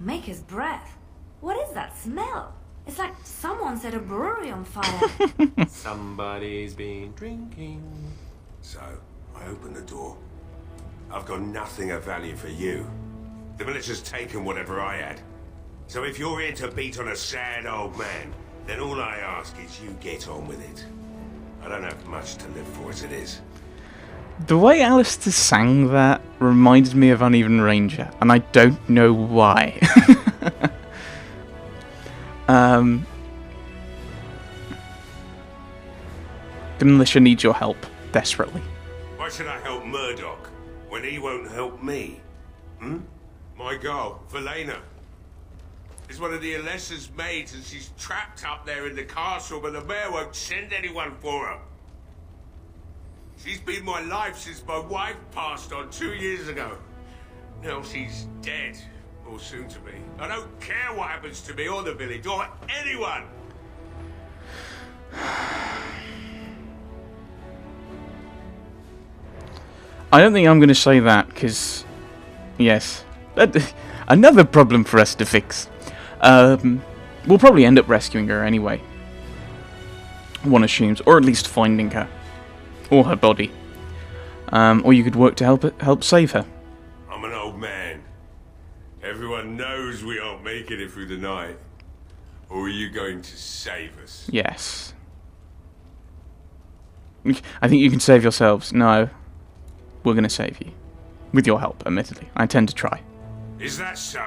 Make his breath. What is that smell? It's like someone set a brewery on fire. Somebody's been drinking. So, I open the door. I've got nothing of value for you. The military's taken whatever I had. So if you're here to beat on a sad old man, then all I ask is you get on with it. I don't have much to live for as it is. The way Alistair sang that reminded me of Uneven Ranger, and I don't know why. The militia needs your help, desperately. Why should I help Murdoch when he won't help me? My girl, Velena, is one of the Alessa's maids, and she's trapped up there in the castle, but the mayor won't send anyone for her. She's been my life since my wife passed on 2 years ago. Now she's dead, or soon to be. I don't care what happens to me or the village, or anyone! I don't think I'm going to say that, because, yes, another problem for us to fix. We'll probably end up rescuing her anyway. One assumes, or at least finding her. Or her body. Or you could work to help save her. I'm an old man. Everyone knows we aren't making it through the night. Or are you going to save us? Yes. I think you can save yourselves. No. We're going to save you. With your help, admittedly. I intend to try. Is that so?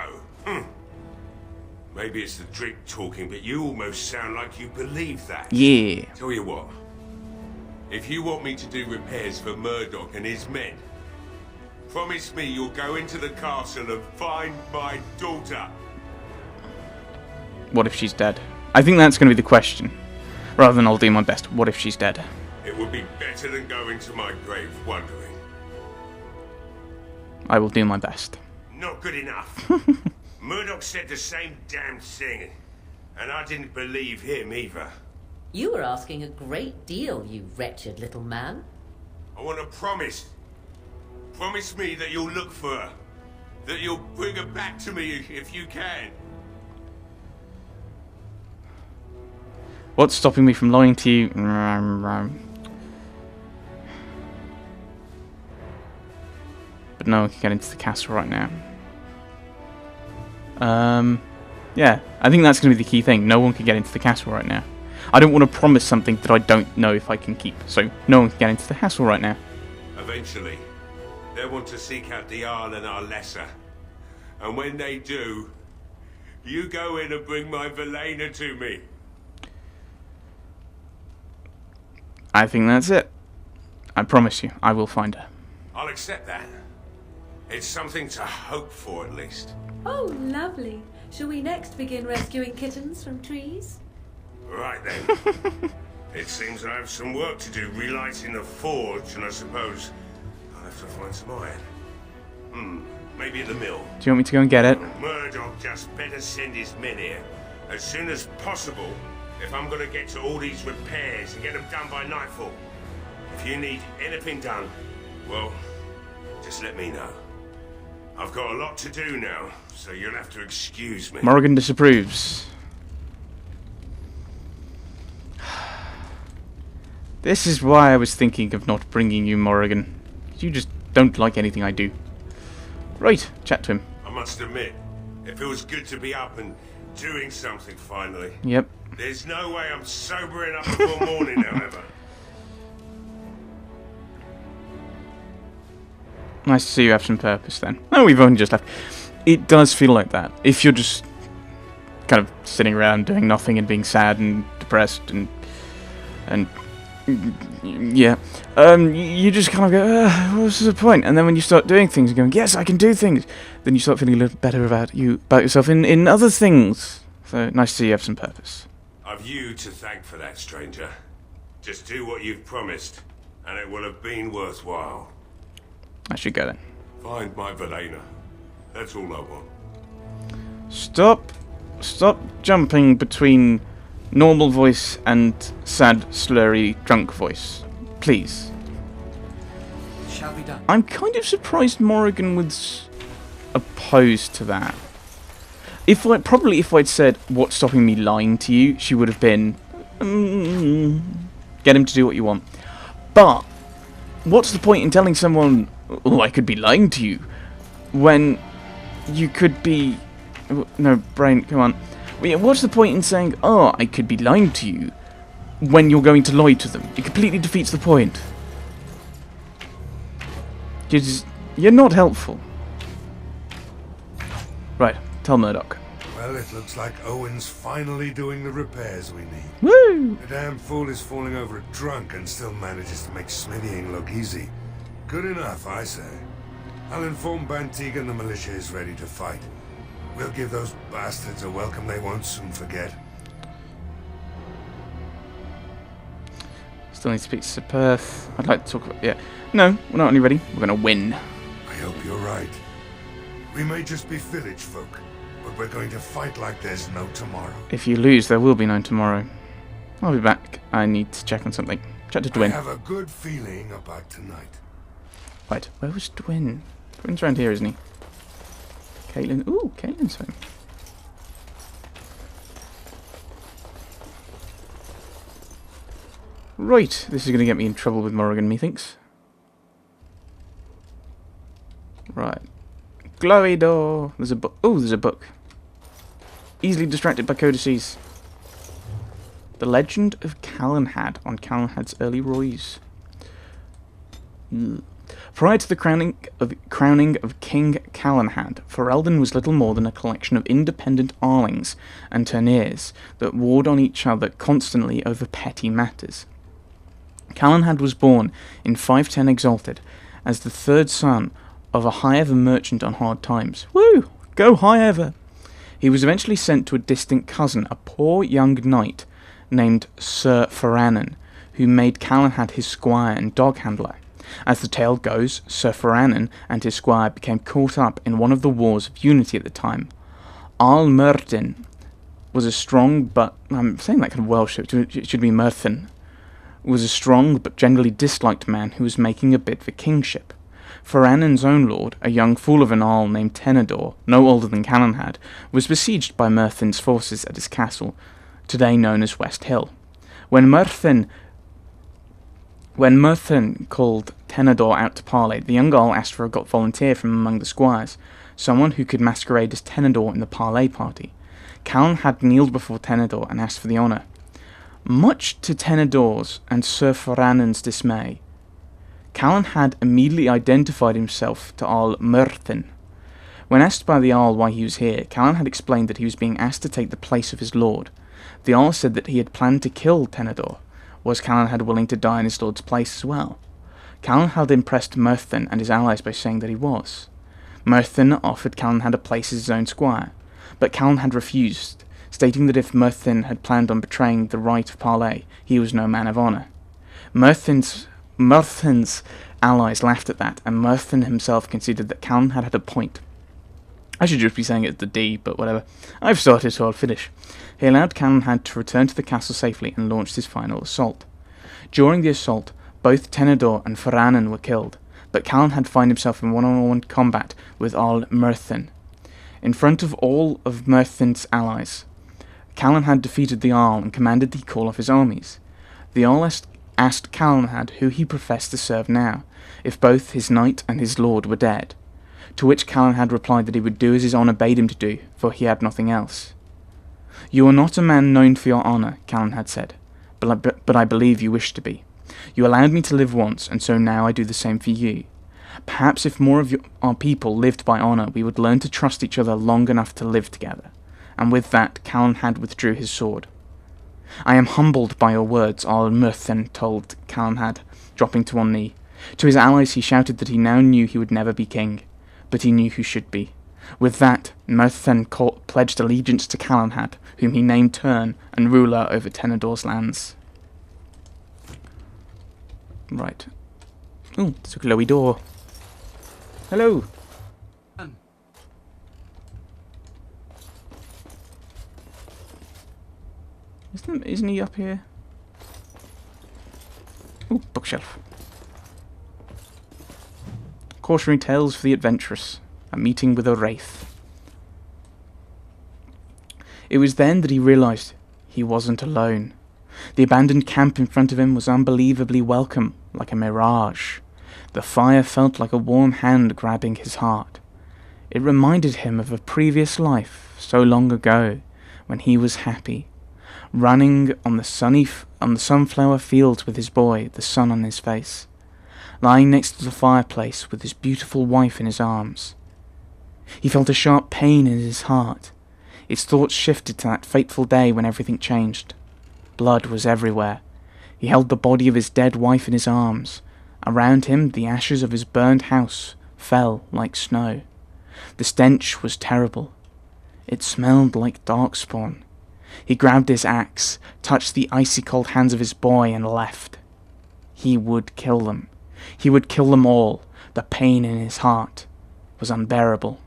Maybe it's the drink talking, but you almost sound like you believe that. Yeah. Tell you what. If you want me to do repairs for Murdoch and his men, promise me you'll go into the castle and find my daughter. What if she's dead? I think that's going to be the question. Rather than I'll do my best. What if she's dead? It would be better than going to my grave wondering. I will do my best. Not good enough. Murdoch said the same damn thing, and I didn't believe him either. You were asking a great deal, you wretched little man. I want a promise. Promise me that you'll look for her. That you'll bring her back to me if you can. What's stopping me from lying to you? But no one can get into the castle right now. Yeah, I think that's going to be the key thing. No one can get into the castle right now. I don't want to promise something that I don't know if I can keep. So no one can get into the castle right now. Eventually, they'll want to seek out the Jarl and our lesser. And when they do, you go in and bring my Velena to me. I think that's it. I promise you, I will find her. I'll accept that. It's something to hope for, at least. Oh, lovely. Shall we next begin rescuing kittens from trees? Right then. It seems I have some work to do relighting the forge, and I suppose I'll have to find some iron. Maybe at the mill. Do you want me to go and get it? Murdoch just better send his men here as soon as possible if I'm going to get to all these repairs and get them done by nightfall. If you need anything done, well, just let me know. I've got a lot to do now, so you'll have to excuse me. Morrigan disapproves. This is why I was thinking of not bringing you, Morrigan. You just don't like anything I do. Right, chat to him. I must admit, it feels good to be up and doing something finally. Yep. There's no way I'm sobering up before morning, however. Nice to see you have some purpose then. Oh, we've only just left. It does feel like that. If you're just kind of sitting around doing nothing and being sad and depressed and yeah, you just kind of go, what's the point? And then when you start doing things and going, yes, I can do things, then you start feeling a little better about yourself in other things. So nice to see you have some purpose. I've you to thank for that, stranger. Just do what you've promised, and it will have been worthwhile. I should go then. Find my Velena. That's all I want. Stop jumping between normal voice and sad, slurry, drunk voice. Please. Shall be done. I'm kind of surprised Morrigan was opposed to that. if I'd said, what's stopping me lying to you, she would have been, get him to do what you want. But what's the point in telling someone, oh, I could be lying to you, when you could be... No, brain, come on. What's the point in saying, oh, I could be lying to you, when you're going to lie to them? It completely defeats the point. You're not helpful. Right, tell Murdoch. Well, it looks like Owen's finally doing the repairs we need. Woo! The damn fool is falling over drunk and still manages to make smithying look easy. Good enough, I say. I'll inform Bantig and the militia is ready to fight. We'll give those bastards a welcome they won't soon forget. Still need to speak to Sir Perth. I'd like to talk about... Yeah. No, we're not only ready. We're going to win. I hope you're right. We may just be village folk, but we're going to fight like there's no tomorrow. If you lose, there will be no tomorrow. I'll be back. I need to check on something. Check to Dwyn. I have a good feeling about tonight. Right, where was Dwyn? Dwyn's around here, isn't he? Caitlin. Ooh, Caitlin's home. Right, this is going to get me in trouble with Morrigan, methinks. Right. Glowy door. There's a book. Oh, there's a book. Easily distracted by codices. The Legend of Calenhad on Calenhad's early rise. Prior to the crowning of King Calenhad, Ferelden was little more than a collection of independent Arlings and Turniers that warred on each other constantly over petty matters. Calenhad was born in 510 Exalted as the third son of a High Ever merchant on hard times. Woo! Go High Ever! He was eventually sent to a distant cousin, a poor young knight named Sir Ferranen, who made Calenhad his squire and dog handler. As the tale goes, Sir Ferranen and his squire became caught up in one of the wars of unity at the time. Arl Myrddin was a strong but... I'm saying that kind of Welsh, it should be Myrddin. Was a strong but generally disliked man who was making a bid for kingship. Ferranen's own lord, a young fool of an Arl named Tenedor, no older than Calenhad, was besieged by Myrddin's forces at his castle, today known as West Hill. When Myrddin called Tenedor out to parley, the young Arl asked for a volunteer from among the squires, someone who could masquerade as Tenedor in the parley party. Calenhad kneeled before Tenedor and asked for the honour. Much to Tenedor's and Sir Ferranen's dismay, Calenhad immediately identified himself to Arl Myrddin. When asked by the Arl why he was here, Calenhad explained that he was being asked to take the place of his lord. The Arl said that he had planned to kill Tenedor. Was Calenhad willing to die in his lord's place as well? Calenhad impressed Myrddin and his allies by saying that he was. Myrddin offered Calenhad a place as his own squire, but Calenhad refused, stating that if Myrddin had planned on betraying the right of parley, he was no man of honour. Myrddin's allies laughed at that, and Myrddin himself considered that Calenhad had a point. I should just be saying it's the D, but whatever. I've started, so I'll finish. He allowed Calenhad to return to the castle safely and launched his final assault. During the assault, both Tenedor and Ferranen were killed, but Calenhad found himself in one-on-one combat with Arl Myrddin. In front of all of Myrddin's allies, Calenhad defeated the Arl and commanded the call of his armies. The Arl asked Calenhad who he professed to serve now, if both his knight and his lord were dead, to which Calenhad replied that he would do as his honour bade him to do, for he had nothing else. You are not a man known for your honour, Calenhad said, but I believe you wish to be. You allowed me to live once, and so now I do the same for you. Perhaps if more of our people lived by honour, we would learn to trust each other long enough to live together. And with that, Calenhad withdrew his sword. I am humbled by your words, Arl Myrddin told Calenhad, dropping to one knee. To his allies he shouted that he now knew he would never be king, but he knew who should be. With that, Myrddin pledged allegiance to Calenhad, whom he named Tern and ruler over Tenedor's lands. Right. Oh, there's a glowy door. Hello. Isn't he up here? Oh, bookshelf. Cautionary tales for the adventurous. A meeting with a wraith. It was then that he realized he wasn't alone. The abandoned camp in front of him was unbelievably welcome, like a mirage. The fire felt like a warm hand grabbing his heart. It reminded him of a previous life so long ago, when he was happy, running on the sunflower fields with his boy, the sun on his face, lying next to the fireplace with his beautiful wife in his arms. He felt a sharp pain in his heart. Its thoughts shifted to that fateful day when everything changed. Blood was everywhere. He held the body of his dead wife in his arms. Around him, the ashes of his burned house fell like snow. The stench was terrible. It smelled like darkspawn. He grabbed his axe, touched the icy cold hands of his boy, and left. He would kill them. He would kill them all. The pain in his heart was unbearable.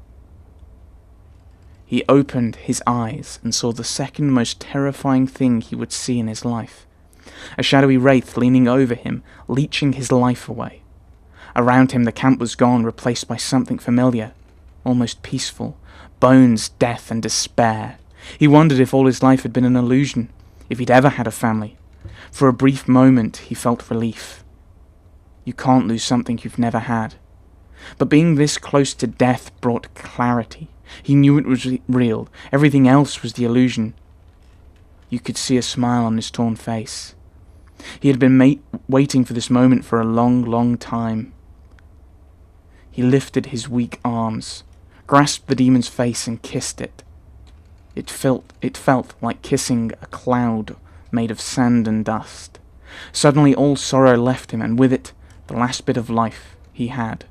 He opened his eyes and saw the second most terrifying thing he would see in his life. A shadowy wraith leaning over him, leeching his life away. Around him the camp was gone, replaced by something familiar, almost peaceful. Bones, death, and despair. He wondered if all his life had been an illusion, if he'd ever had a family. For a brief moment he felt relief. You can't lose something you've never had. But being this close to death brought clarity. He knew it was real. Everything else was the illusion. You could see a smile on his torn face. He had been waiting for this moment for a long, long time. He lifted his weak arms, grasped the demon's face and kissed it. It felt like kissing a cloud made of sand and dust. Suddenly all sorrow left him, and with it the last bit of life he had.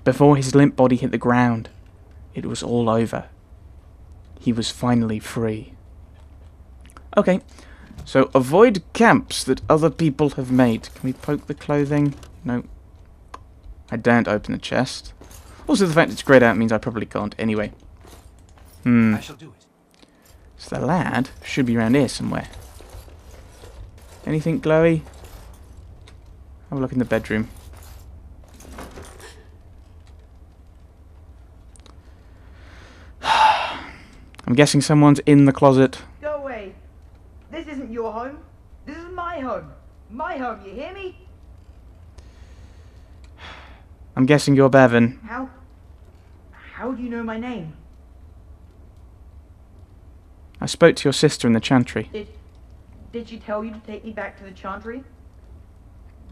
Before his limp body hit the ground, it was all over. He was finally free. Okay, so avoid camps that other people have made. Can we poke the clothing? No. I daren't open the chest. Also, the fact it's greyed out means I probably can't anyway. I shall do it. So the lad should be around here somewhere. Anything glowy? Have a look in the bedroom. I'm guessing someone's in the closet. Go away. This isn't your home. This is my home. My home, you hear me? I'm guessing you're Bevan. How do you know my name? I spoke to your sister in the chantry. Did she tell you to take me back to the chantry?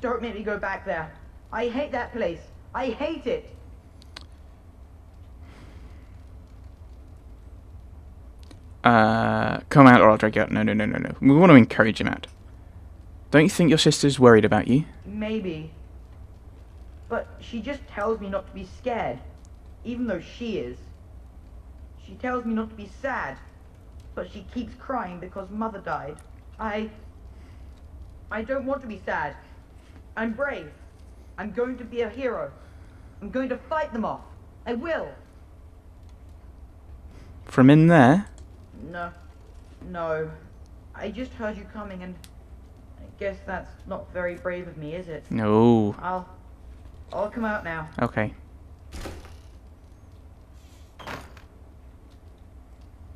Don't make me go back there. I hate that place. I hate it. Come out or I'll drag you out. No. We want to encourage him out. Don't you think your sister's worried about you? Maybe. But she just tells me not to be scared, even though she is. She tells me not to be sad, but she keeps crying because Mother died. I don't want to be sad. I'm brave. I'm going to be a hero. I'm going to fight them off. I will. From in there? No. I just heard you coming, and I guess that's not very brave of me, is it? No. I'll come out now. Okay.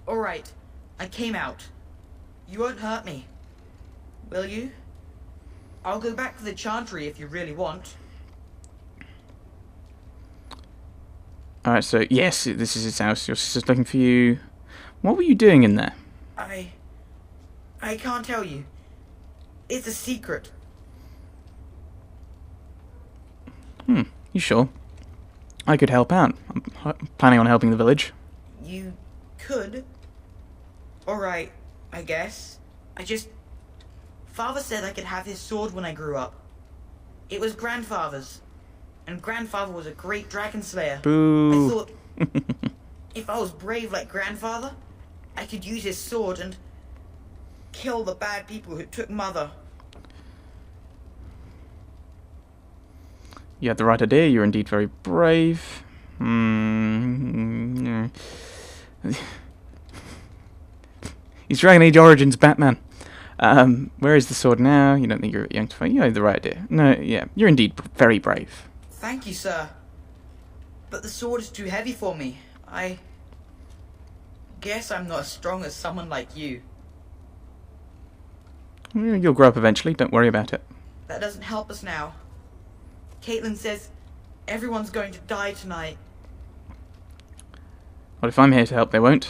Alright, I came out. You won't hurt me. Will you? I'll go back to the chantry if you really want. Alright, so yes, this is his house. Your sister's looking for you. What were you doing in there? I can't tell you. It's a secret. You sure? I could help out. I'm planning on helping the village. You could. Alright, I guess. Father said I could have his sword when I grew up. It was Grandfather's. And Grandfather was a great dragon slayer. Boo. I thought, if I was brave like Grandfather, I could use his sword and kill the bad people who took Mother. You had the right idea. You're indeed very brave. He's Dragon Age Origins Batman. Where is the sword now? You don't think you're young to fight? You had the right idea. No, yeah, you're indeed very brave. Thank you, sir. But the sword is too heavy for me. Guess I'm not as strong as someone like you. You'll grow up eventually, don't worry about it. That doesn't help us now. Caitlin says everyone's going to die tonight. Well, if I'm here to help, they won't.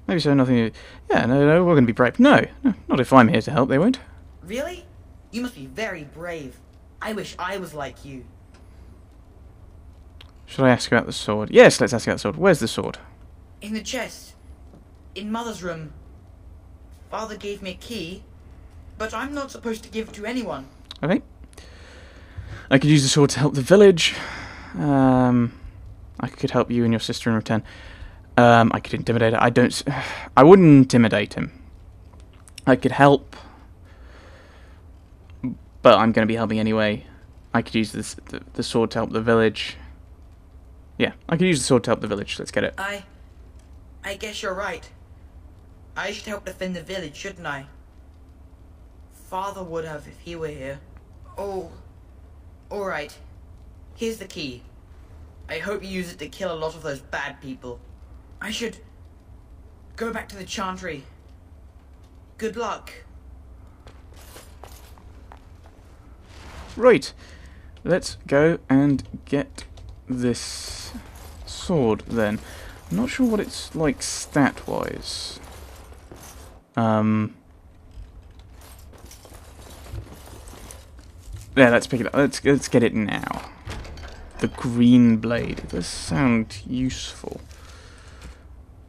Maybe so, nothing... Yeah, no, we're going to be brave. No, not if I'm here to help, they won't. Really? You must be very brave. I wish I was like you. Should I ask about the sword? Yes, let's ask about the sword. Where's the sword? In the chest. In Mother's room. Father gave me a key, but I'm not supposed to give it to anyone. Okay. I could use the sword to help the village. I could help you and your sister in return. I could intimidate her. I wouldn't intimidate him. I could help, but I'm going to be helping anyway. I could use the sword to help the village. Yeah, I could use the sword to help the village. Let's get it. I guess you're right. I should help defend the village, shouldn't I? Father would have if he were here. Oh, alright. Here's the key. I hope you use it to kill a lot of those bad people. I should go back to the Chantry. Good luck. Right, let's go and get this sword then. I'm not sure what it's like stat-wise. Yeah, let's pick it up. Let's get it now. The green blade. It does sound useful.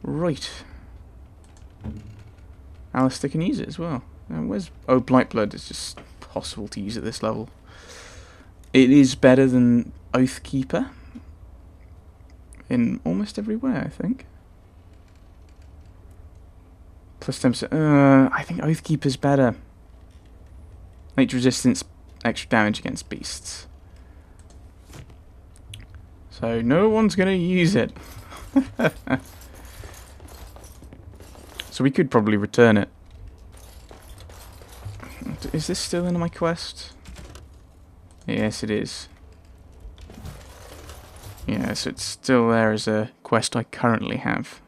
Right. Alistair can use it as well. Where's... Oh, Blightblood is just possible to use at this level. It is better than Oathkeeper. In almost every way, I think. Plus 10%. I think Oathkeeper's better. Nature resistance, extra damage against beasts. So no one's going to use it. So we could probably return it. Is this still in my quest? Yes, it is. Yeah, so it's still there as a quest I currently have.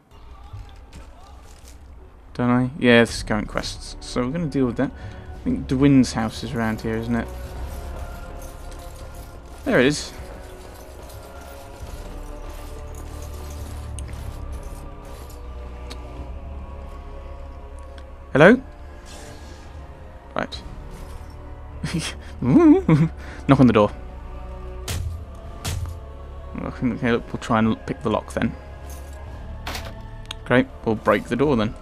Don't I? Yeah, this is current quests. So we're going to deal with that. I think Dwyn's house is around here, isn't it? There it is. Hello? Right. Knock on the door. Okay, look, we'll try and pick the lock then. Great, we'll break the door then.